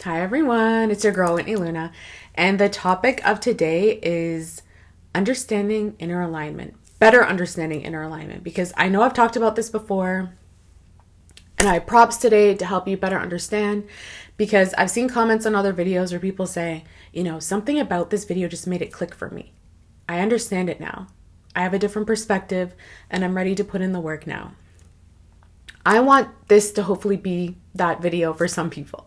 Hi everyone, it's your girl 𝕟𝕅ᴇʀ, and the topic of today is understanding inner alignment, better understanding inner alignment, because I know I've talked about this before, and I have props today to help you better understand, because I've seen comments on other videos where people say, something about this video just made it click for me. I understand it now. I have a different perspective, and I'm ready to put in the work now. I want this to hopefully be that video for some people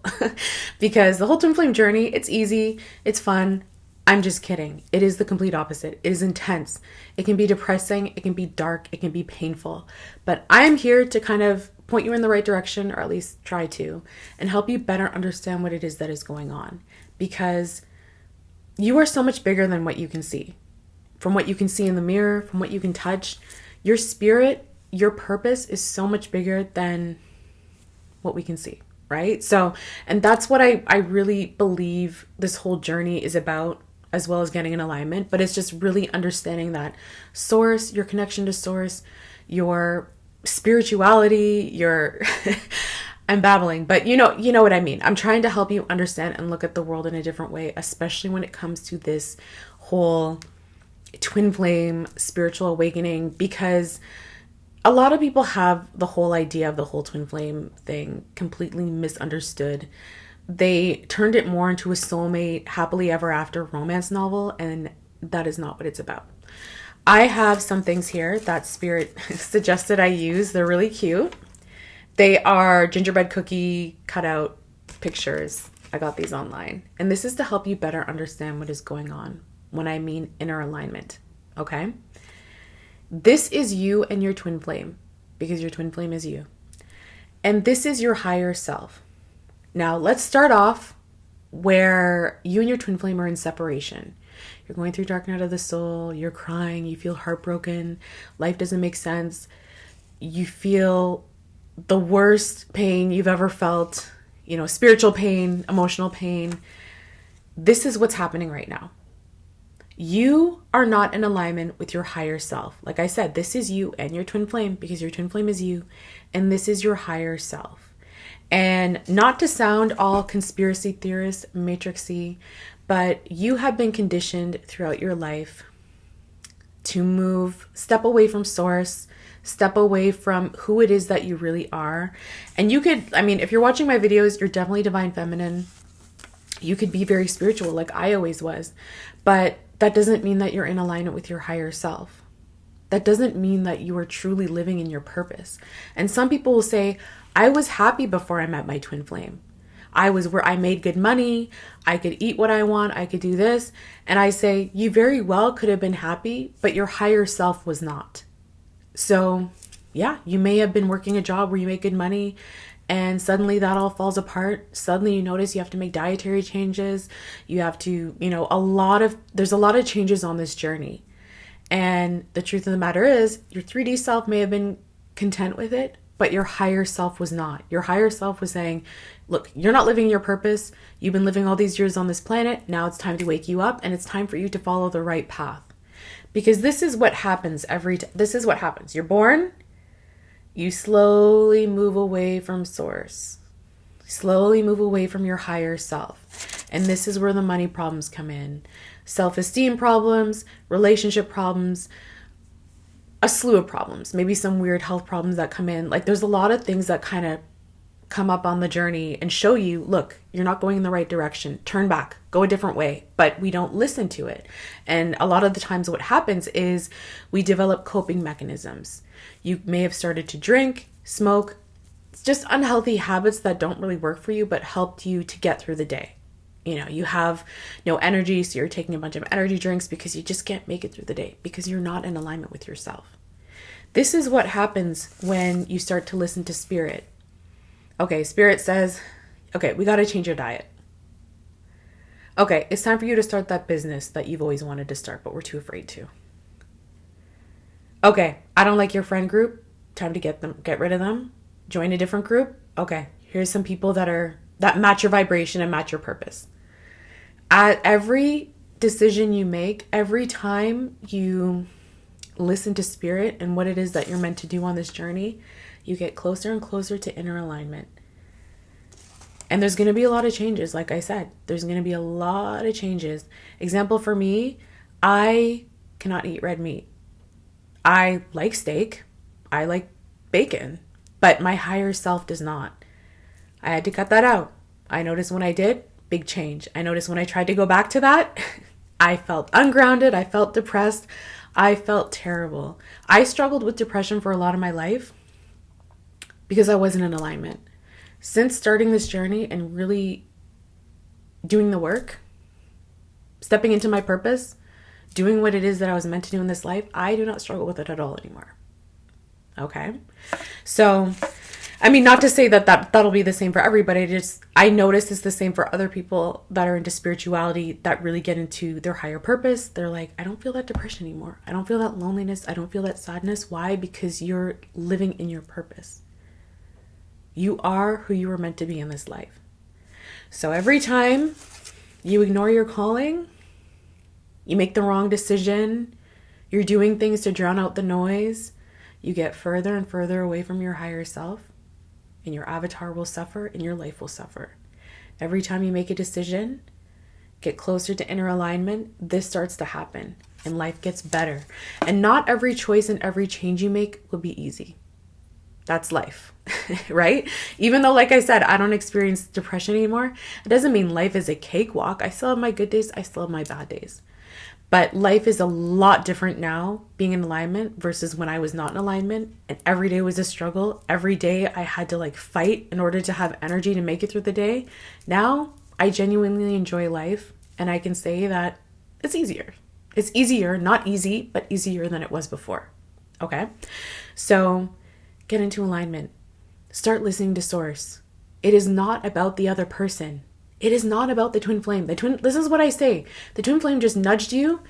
because the whole twin flame journey, it's easy, it's fun. I'm just kidding. It is the complete opposite. It is intense. It can be depressing. It can be dark. It can be painful. But I'm here to kind of point you in the right direction, or at least try to, and help you better understand what it is that is going on, because you are so much bigger than what you can see. From what you can see in the mirror, from what you can touch, your spirit, your purpose is so much bigger than what we can see, right? So, and that's what I really believe this whole journey is about, as well as getting in alignment. But it's just really understanding that source, your connection to source, your spirituality, your I'm babbling, but you know what I mean. I'm trying to help you understand and look at the world in a different way, especially when it comes to this whole twin flame spiritual awakening, because a lot of people have the whole idea of the whole twin flame thing completely misunderstood. They turned it more into a soulmate, happily ever after romance novel, and that is not what it's about. I have some things here that Spirit suggested I use. They're really cute. They are gingerbread cookie cutout pictures. I got these online. And this is to help you better understand what is going on when I mean inner alignment, okay? This is you and your twin flame, because your twin flame is you. And this is your higher self. Now, let's start off where you and your twin flame are in separation. You're going through dark night of the soul, you're crying, you feel heartbroken, life doesn't make sense, you feel the worst pain you've ever felt, spiritual pain, emotional pain. This is what's happening right now. You are not in alignment with your higher self. Like I said, this is you and your twin flame, because your twin flame is you, and this is your higher self. And not to sound all conspiracy theorist, matrixy, but you have been conditioned throughout your life to step away from source, step away from who it is that you really are. And if you're watching my videos, you're definitely divine feminine. You could be very spiritual like I always was, but that doesn't mean that you're in alignment with your higher self. That doesn't mean that you are truly living in your purpose. And some people will say, I was happy before I met my twin flame. I made good money. I could eat what I want. I could do this. And I say, you very well could have been happy, but your higher self was not. So yeah, you may have been working a job where you make good money, and suddenly that all falls apart. Suddenly you notice you have to make dietary changes. You have to, there's a lot of changes on this journey. And the truth of the matter is, your 3D self may have been content with it, but your higher self was not. Your higher self was saying, look, you're not living your purpose. You've been living all these years on this planet. Now it's time to wake you up, and it's time for you to follow the right path. Because this is what happens this is what happens. You're born, you slowly move away from source, slowly move away from your higher self. And this is where the money problems come in, self-esteem problems, relationship problems, a slew of problems, maybe some weird health problems that come in. Like, there's a lot of things that kind of come up on the journey and show you, look, you're not going in the right direction. Turn back, go a different way. But we don't listen to it. And a lot of the times what happens is we develop coping mechanisms. You may have started to drink, smoke. It's just unhealthy habits that don't really work for you, but helped you to get through the day. You have no energy, so you're taking a bunch of energy drinks because you just can't make it through the day because you're not in alignment with yourself. This is what happens when you start to listen to spirit. Okay, spirit says, okay, we got to change your diet. Okay, it's time for you to start that business that you've always wanted to start, but we're too afraid to. Okay, I don't like your friend group. Time to get rid of them. Join a different group. Okay, here's some people that match your vibration and match your purpose. At every decision you make, every time you listen to spirit and what it is that you're meant to do on this journey, you get closer and closer to inner alignment. And there's going to be a lot of changes. Like I said, there's going to be a lot of changes. Example for me, I cannot eat red meat. I like steak. I like bacon, but my higher self does not. I had to cut that out. I noticed when I did, big change. I noticed when I tried to go back to that, I felt ungrounded. I felt depressed. I felt terrible. I struggled with depression for a lot of my life because I wasn't in alignment. Since starting this journey and really doing the work, stepping into my purpose, doing what it is that I was meant to do in this life, I do not struggle with it at all anymore. Okay? So, I mean, not to say that'll be the same for everybody. I notice it's the same for other people that are into spirituality that really get into their higher purpose. They're like, I don't feel that depression anymore. I don't feel that loneliness. I don't feel that sadness. Why? Because you're living in your purpose. You are who you were meant to be in this life. So every time you ignore your calling, you make the wrong decision, you're doing things to drown out the noise, you get further and further away from your higher self, and your avatar will suffer and your life will suffer. Every time you make a decision, get closer to inner alignment, this starts to happen and life gets better. And not every choice and every change you make will be easy. That's life, right? Even though, like I said, I don't experience depression anymore, it doesn't mean life is a cakewalk. I still have my good days. I still have my bad days. But life is a lot different now, being in alignment versus when I was not in alignment. And every day was a struggle. Every day I had to fight in order to have energy to make it through the day. Now I genuinely enjoy life. And I can say that it's easier. It's easier, not easy, but easier than it was before. Okay? So get into alignment. Start listening to source. It is not about the other person. It is not about the twin flame. This is what I say. The twin flame just nudged you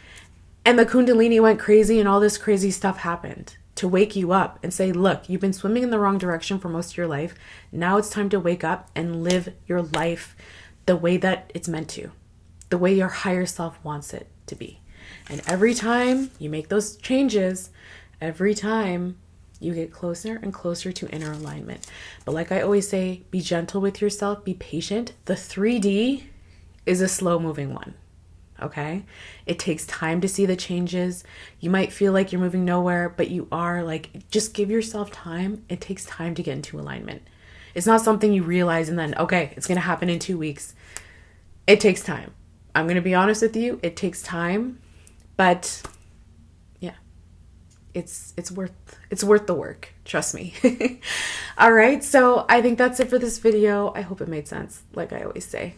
and the Kundalini went crazy and all this crazy stuff happened to wake you up and say, look, you've been swimming in the wrong direction for most of your life. Now it's time to wake up and live your life the way that it's meant to, the way your higher self wants it to be. And every time you make those changes, every time you get closer and closer to inner alignment. But like I always say, be gentle with yourself, be patient. The 3D is a slow moving one. Okay? It takes time to see the changes. You might feel like you're moving nowhere, but you are. Just give yourself time. It takes time to get into alignment. It's not something you realize and then, okay, it's going to happen in 2 weeks. It takes time. I'm going to be honest with you. It takes time, but it's worth the work. Trust me. All right. So I think that's it for this video. I hope it made sense. Like I always say,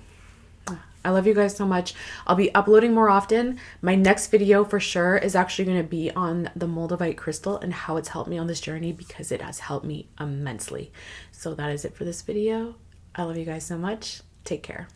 I love you guys so much. I'll be uploading more often. My next video for sure is actually going to be on the moldavite crystal and how it's helped me on this journey because it has helped me immensely. So that is it for this video. I love you guys so much. Take care.